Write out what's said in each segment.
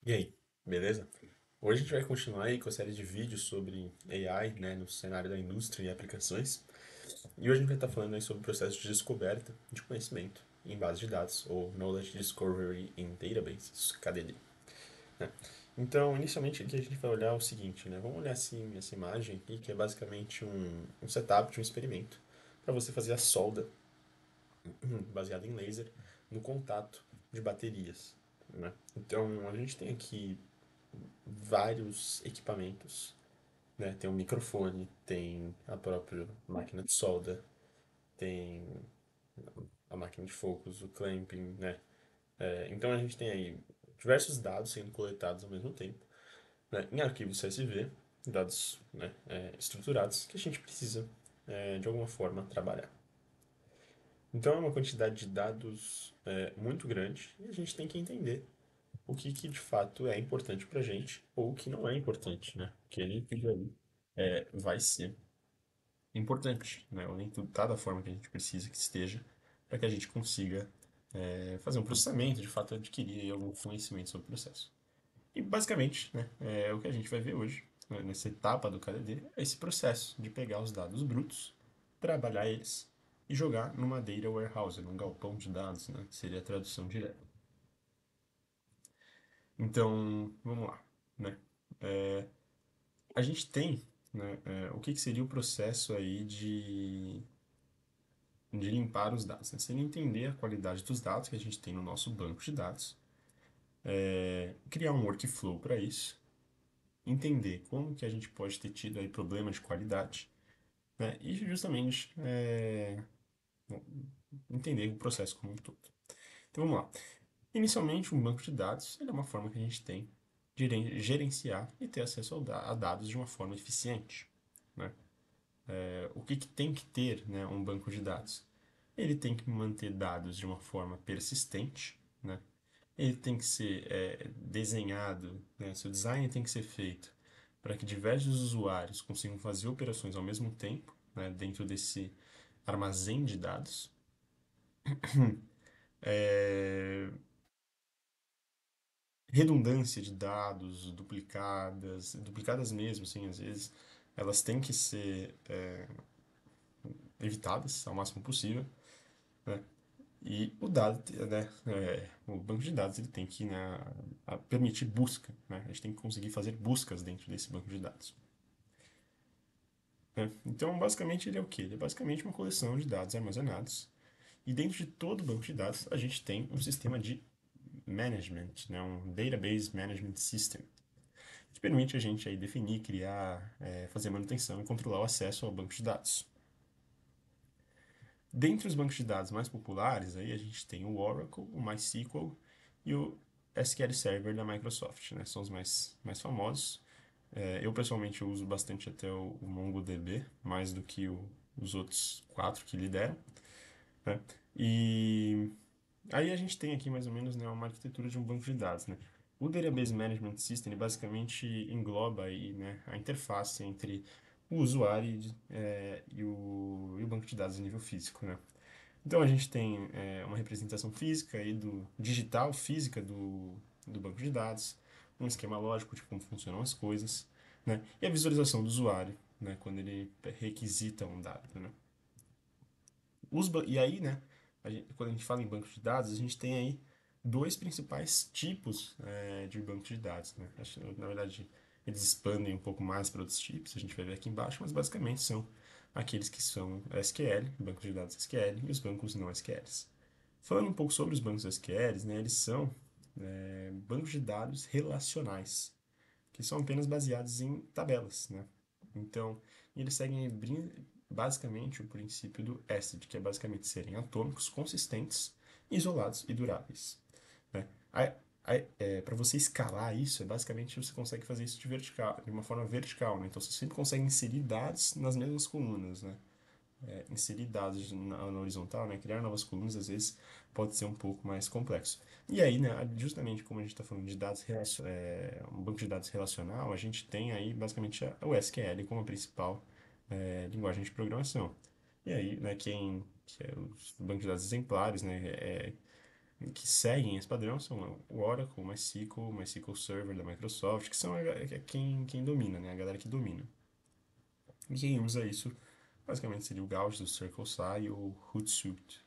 E aí, beleza? Hoje a gente vai continuar aí com a série de vídeos sobre AI, né, no cenário da indústria e aplicações. E hoje a gente vai estar falando aí sobre o processo de descoberta de conhecimento em bases de dados, ou Knowledge Discovery in Databases, KDD, né? Então, inicialmente aqui a gente vai olhar o seguinte, né? Vamos olhar assim essa imagem aqui, que é basicamente um setup de um experimento para você fazer a solda baseada em laser no contato de baterias, né? Então, a gente tem aqui vários equipamentos, né? Tem um microfone, tem a própria máquina de solda, tem a máquina de focos, o clamping, né? Então a gente tem aí diversos dados sendo coletados ao mesmo tempo, né? Em arquivos CSV, dados, né, estruturados que a gente precisa de alguma forma trabalhar. Então é uma quantidade de dados muito grande e a gente tem que entender o que, que de fato é importante para a gente ou o que não é importante, né? Porque nem tudo aí vai ser importante, né? Ou nem tudo está da forma que a gente precisa que esteja para que a gente consiga fazer um processamento, de fato adquirir aí algum conhecimento sobre o processo. E basicamente, né, o que a gente vai ver hoje, né, nessa etapa do KDD, é esse processo de pegar os dados brutos, trabalhar eles e jogar numa data warehouse, num galpão de dados, né? Que seria a tradução direta. Então, vamos lá, né? A gente tem, né, o que, que seria o processo aí de limpar os dados, né? Seria entender a qualidade dos dados que a gente tem no nosso banco de dados, criar um workflow para isso, entender como que a gente pode ter tido aí problemas de qualidade, né? E justamente entender o processo como um todo. Então vamos lá. Inicialmente, um banco de dados ele é uma forma que a gente tem de gerenciar e ter acesso a dados de uma forma eficiente, né? O que, que tem que ter, né, um banco de dados? Ele tem que manter dados de uma forma persistente, né? Ele tem que ser desenhado, né? Seu design tem que ser feito para que diversos usuários consigam fazer operações ao mesmo tempo, né, dentro desse armazém de dados. É, redundância de dados, duplicadas mesmo, assim, às vezes, elas têm que ser evitadas ao máximo possível, né? E o dado, né, o banco de dados ele tem que, né, permitir busca, né? A gente tem que conseguir fazer buscas dentro desse banco de dados, né? Então, basicamente, ele é o quê? Ele é basicamente uma coleção de dados armazenados. E dentro de todo o banco de dados, a gente tem um sistema de management, né, um Database Management System, que permite a gente aí definir, criar, fazer manutenção e controlar o acesso ao banco de dados. Dentre os bancos de dados mais populares, aí a gente tem o Oracle, o MySQL e o SQL Server da Microsoft, né? São os mais famosos. Eu pessoalmente uso bastante até o MongoDB, mais do que os outros quatro que lideram, né? E aí a gente tem aqui mais ou menos, né, uma arquitetura de um banco de dados, né? O Database Management System ele basicamente engloba aí, né, a interface entre o usuário e o banco de dados a nível físico, né? Então a gente tem uma representação física aí do digital, física do banco de dados, um esquema lógico de como funcionam as coisas, né? E a visualização do usuário, né, quando ele requisita um dado, né? E aí, né, quando a gente fala em banco de dados, a gente tem aí dois principais tipos de banco de dados, né? Acho, na verdade, eles expandem um pouco mais para outros tipos, a gente vai ver aqui embaixo, mas basicamente são aqueles que são SQL, banco de dados SQL, e os bancos não SQLs. Falando um pouco sobre os bancos SQLs, né, eles são bancos de dados relacionais, que são apenas baseados em tabelas, né? Então, eles seguem basicamente o princípio do ACID, que é basicamente serem atômicos consistentes, isolados e duráveis, né? Para você escalar isso, basicamente você consegue fazer isso de uma forma vertical, né? Então você sempre consegue inserir dados nas mesmas colunas, né? Inserir dados na horizontal, né, criar novas colunas, às vezes pode ser um pouco mais complexo. E aí, né, justamente como a gente está falando de dados, um banco de dados relacional, a gente tem aí basicamente o SQL como a principal linguagem de programação. E aí, né, que é os bancos de dados exemplares, né, que seguem esse padrão são o Oracle, o MySQL, o MySQL Server da Microsoft, que são quem domina, né? A galera que domina. E quem usa isso, basicamente, seria o Gauss, o CircleCI e o Hootsuite.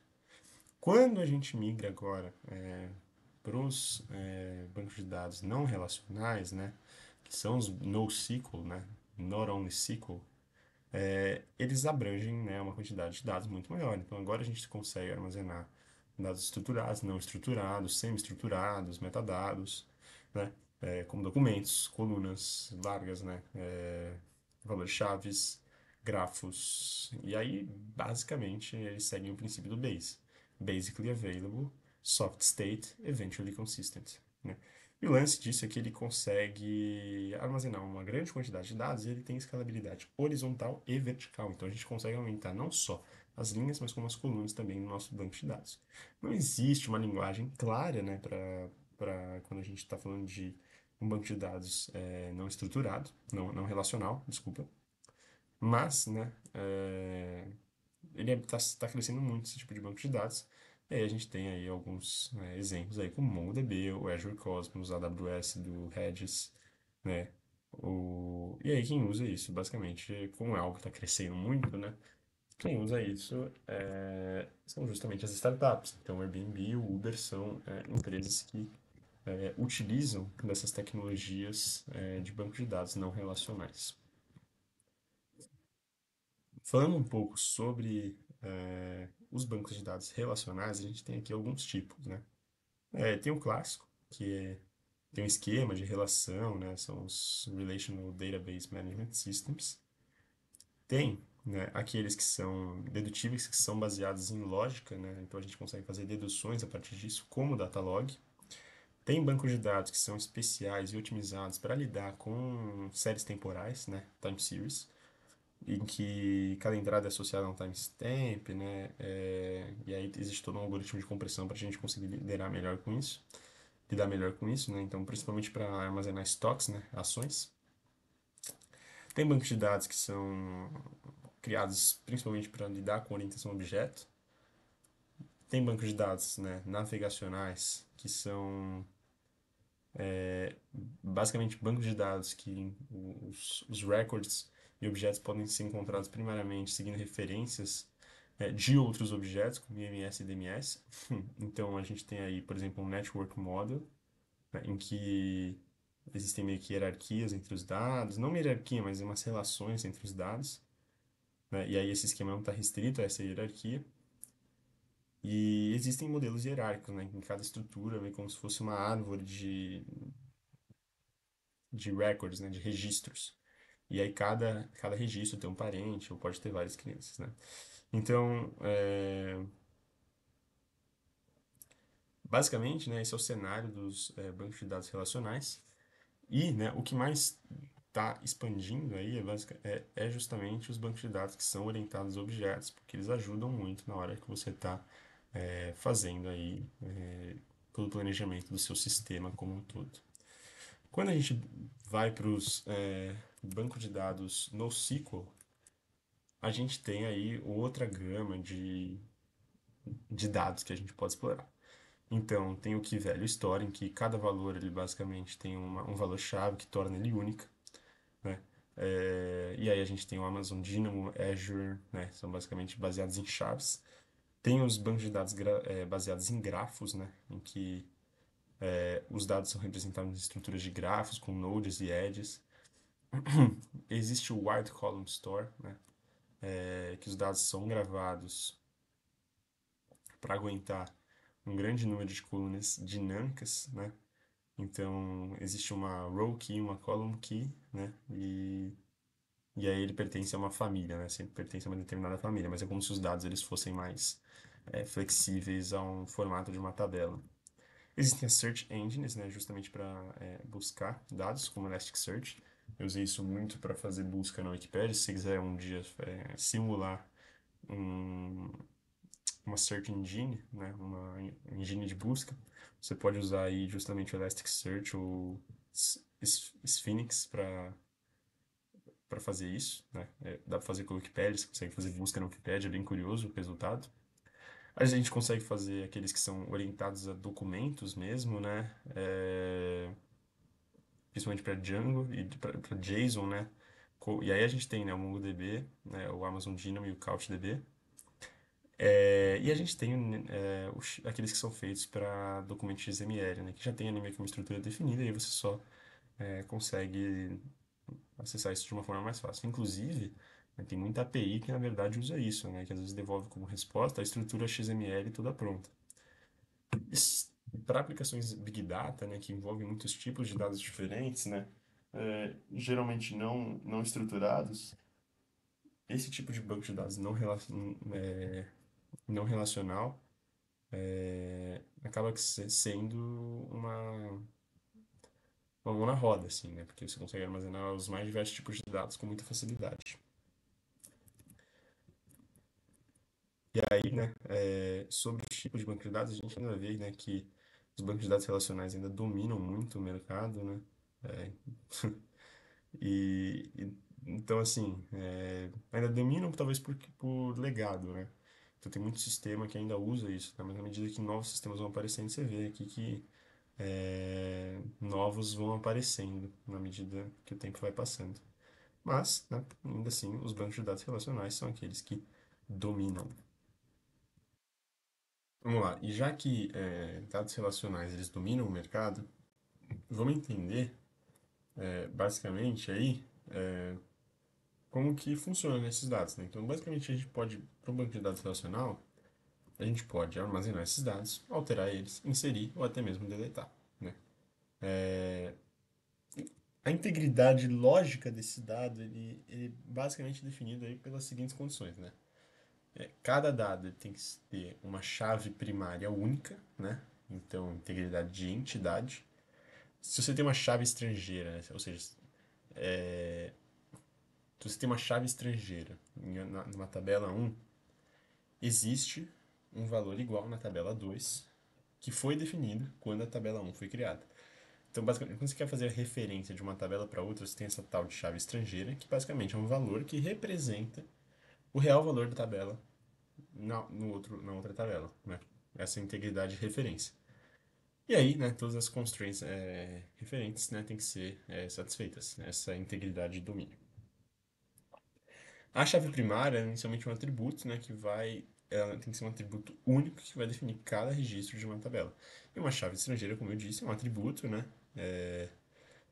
Quando a gente migra agora para os bancos de dados não relacionais, né? Que são os NoSQL, né? Not Only SQL, eles abrangem, né, uma quantidade de dados muito maior. Então agora a gente consegue armazenar dados estruturados, não estruturados, semi-estruturados, metadados, né, como documentos, colunas largas, né, valores-chaves, grafos. E aí, basicamente, eles seguem o princípio do Bayes. Basically available, soft state, eventually consistent, né? E o lance disso é que ele consegue armazenar uma grande quantidade de dados e ele tem escalabilidade horizontal e vertical. Então a gente consegue aumentar não só as linhas, mas como as colunas também no nosso banco de dados. Não existe uma linguagem clara, né, para quando a gente está falando de um banco de dados não estruturado, não relacional, desculpa. Mas, né, ele está crescendo muito esse tipo de banco de dados. E aí a gente tem aí alguns exemplos aí como o MongoDB, o Azure Cosmos, a AWS do Redis, né? E aí quem usa isso, basicamente, como é algo que está crescendo muito, né? Quem usa isso são justamente as startups. Então, o Airbnb e o Uber são empresas que utilizam dessas tecnologias de banco de dados não relacionais. Falando um pouco sobre os bancos de dados relacionais, a gente tem aqui alguns tipos, né? Tem o clássico, tem um esquema de relação, né? São os Relational Database Management Systems. Tem, né, aqueles que são dedutíveis, que são baseados em lógica, né? Então a gente consegue fazer deduções a partir disso, como o Datalog. Tem bancos de dados que são especiais e otimizados para lidar com séries temporais, né? Time series, em que cada entrada é associada a um timestamp, né? E aí existe todo um algoritmo de compressão para a gente conseguir lidar melhor com isso, né? Então, principalmente para armazenar estoques, né? Ações. Tem bancos de dados que são criados principalmente para lidar com orientação a objeto. Tem bancos de dados, né, navegacionais que são basicamente bancos de dados que os records e objetos podem ser encontrados primariamente seguindo referências de outros objetos, como IMS e DMS. Então a gente tem aí, por exemplo, um network model, né, em que existem meio que hierarquias entre os dados, não uma hierarquia, mas umas relações entre os dados, né, e aí esse esquema não está restrito a essa hierarquia. E existem modelos hierárquicos, né, em cada estrutura, meio como se fosse uma árvore de records, né, de registros. E aí cada registro tem um parente, ou pode ter várias crianças, né? Então, basicamente, né, esse é o cenário dos bancos de dados relacionais. E, né, o que mais está expandindo aí é justamente os bancos de dados que são orientados a objetos, porque eles ajudam muito na hora que você está fazendo aí todo o planejamento do seu sistema como um todo. Quando a gente vai para os bancos de dados NoSQL, a gente tem aí outra gama de dados que a gente pode explorar. Então, tem o Key Value Store, em que cada valor ele basicamente tem um valor-chave que torna ele único, né? E aí a gente tem o Amazon Dynamo, Azure, né? São basicamente baseados em chaves. Tem os bancos de dados baseados em grafos, né? Em que os dados são representados em estruturas de grafos com nodes e edges. Existe o Wide Column Store, né? Que os dados são gravados para aguentar um grande número de colunas dinâmicas, né? Então, existe uma row key, uma column key, né? E aí ele pertence a uma família, né? Sempre pertence a uma determinada família, mas é como se os dados eles fossem mais flexíveis a um formato de uma tabela. Existem as search engines, né? Justamente para buscar dados, como Elasticsearch. Eu usei isso muito para fazer busca na Wikipedia. Se você quiser um dia simular um, uma search engine, né, uma engine de busca, você pode usar aí justamente o Elasticsearch ou Sphinx para fazer isso, né? Dá para fazer com o Wikipedia, você consegue fazer busca na Wikipedia, é bem curioso o resultado. A gente consegue fazer aqueles que são orientados a documentos mesmo, né? Principalmente para Django e para JSON, né? E aí a gente tem, né, o MongoDB, né, o Amazon Dynamo e o CouchDB. E a gente tem aqueles que são feitos para documentos XML, né? Que já tem ali meio que uma estrutura definida e aí você só consegue acessar isso de uma forma mais fácil. Inclusive, né, tem muita API que na verdade usa isso, né? Que às vezes devolve como resposta a estrutura XML toda pronta. Para aplicações Big Data, né, que envolvem muitos tipos de dados diferentes, né, geralmente não estruturados, esse tipo de banco de dados não relacional acaba sendo uma mão na roda, assim, né, porque você consegue armazenar os mais diversos tipos de dados com muita facilidade. E aí, né, sobre os tipos de banco de dados, a gente ainda vê, né, que os bancos de dados relacionais ainda dominam muito o mercado, né, é, então, assim, ainda dominam talvez por legado, né? Então tem muito sistema que ainda usa isso, né? Mas à medida que novos sistemas vão aparecendo, você vê aqui que novos vão aparecendo na medida que o tempo vai passando. Mas, né, ainda assim, os bancos de dados relacionais são aqueles que dominam. Vamos lá, e já que dados relacionais eles dominam o mercado, vamos entender basicamente aí como que funcionam esses dados, né? Então, basicamente, a gente pode, para um banco de dados relacional, a gente pode armazenar esses dados, alterar eles, inserir ou até mesmo deletar, né? A integridade lógica desse dado, ele é basicamente definido aí pelas seguintes condições, né? Cada dado ele tem que ter uma chave primária única, né? Então, integridade de entidade. Se você tem uma chave estrangeira, né? Ou seja, se você tem uma chave estrangeira numa tabela 1, existe um valor igual na tabela 2 que foi definido quando a tabela 1 foi criada. Então, basicamente, quando você quer fazer a referência de uma tabela para outra, você tem essa tal de chave estrangeira, que basicamente é um valor que representa o real valor da tabela na outra tabela, né? Essa integridade de referência. E aí, né, todas as constraints referentes, né, têm que ser satisfeitas, né, essa integridade de domínio. A chave primária é inicialmente um atributo, né, ela tem que ser um atributo único que vai definir cada registro de uma tabela. E uma chave estrangeira, como eu disse, é um atributo, né,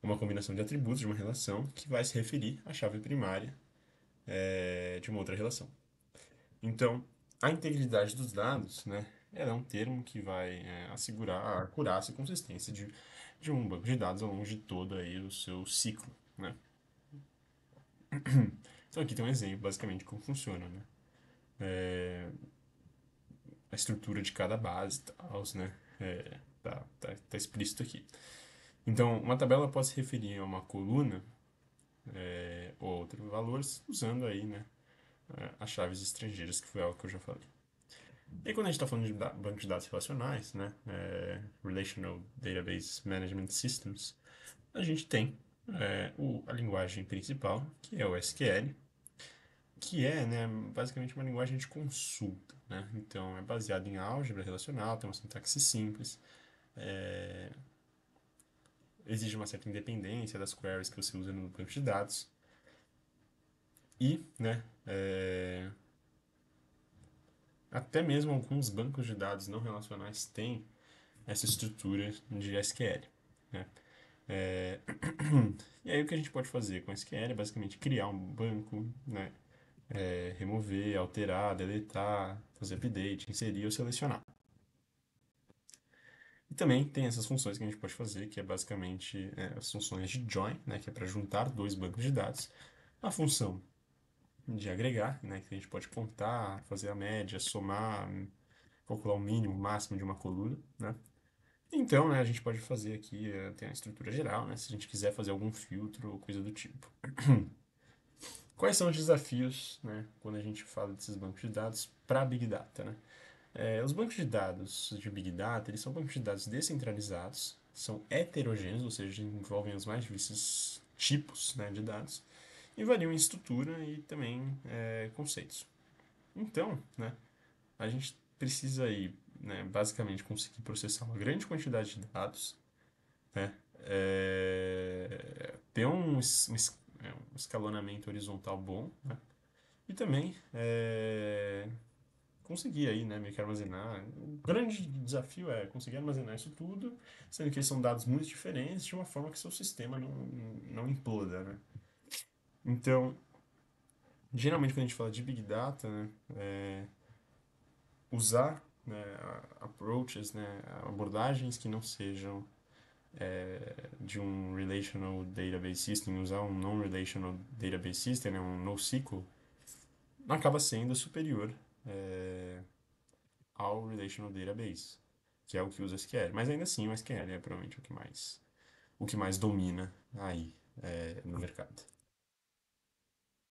uma combinação de atributos de uma relação que vai se referir à chave primária de uma outra relação. Então, a integridade dos dados, né, ela é um termo que vai assegurar a acurácia e consistência de um banco de dados ao longo de todo aí o seu ciclo, né. Então aqui tem um exemplo, basicamente, de como funciona, né. A estrutura de cada base e tal, né, tá explícito aqui. Então, uma tabela pode se referir a uma coluna ou outro valor usando aí, né, as chaves estrangeiras, que foi algo que eu já falei. E quando a gente está falando de banco de dados relacionais, né, Relational Database Management Systems, a gente tem a linguagem principal, que é o SQL, que é, né, basicamente uma linguagem de consulta, né? Então, é baseado em álgebra relacional, tem uma sintaxe simples, exige uma certa independência das queries que você usa no banco de dados e, né, até mesmo alguns bancos de dados não relacionais têm essa estrutura de SQL, né? É, E aí o que a gente pode fazer com SQL é basicamente criar um banco, né? Remover, alterar, deletar, fazer update, inserir ou selecionar. E também tem essas funções que a gente pode fazer, que é basicamente as funções de join, né? Que é para juntar dois bancos de dados. A função de agregar, né? Que a gente pode contar, fazer a média, somar, calcular o mínimo, o máximo de uma coluna, né? Então, né, a gente pode fazer aqui, tem a estrutura geral, né, se a gente quiser fazer algum filtro ou coisa do tipo. Quais são os desafios, né, quando a gente fala desses bancos de dados para Big Data, né? Os bancos de dados de Big Data, eles são bancos de dados descentralizados, são heterogêneos, ou seja, envolvem os mais diversos tipos, né, de dados, e variam em estrutura e também conceitos. Então, né, a gente precisa aí, né, basicamente conseguir processar uma grande quantidade de dados, né, ter um escalonamento horizontal bom, né, e também conseguir aí, né, meio que armazenar. O grande desafio é conseguir armazenar isso tudo, sendo que são dados muito diferentes, de uma forma que seu sistema não imploda, né? Então, geralmente quando a gente fala de Big Data, né, usar, né, approaches, né, abordagens que não sejam de um relational database system, usar um non-relational database system, né, um NoSQL, acaba sendo superior é, ao relational database, que é o que usa SQL. Mas ainda assim, o SQL é provavelmente o que mais domina aí no mercado.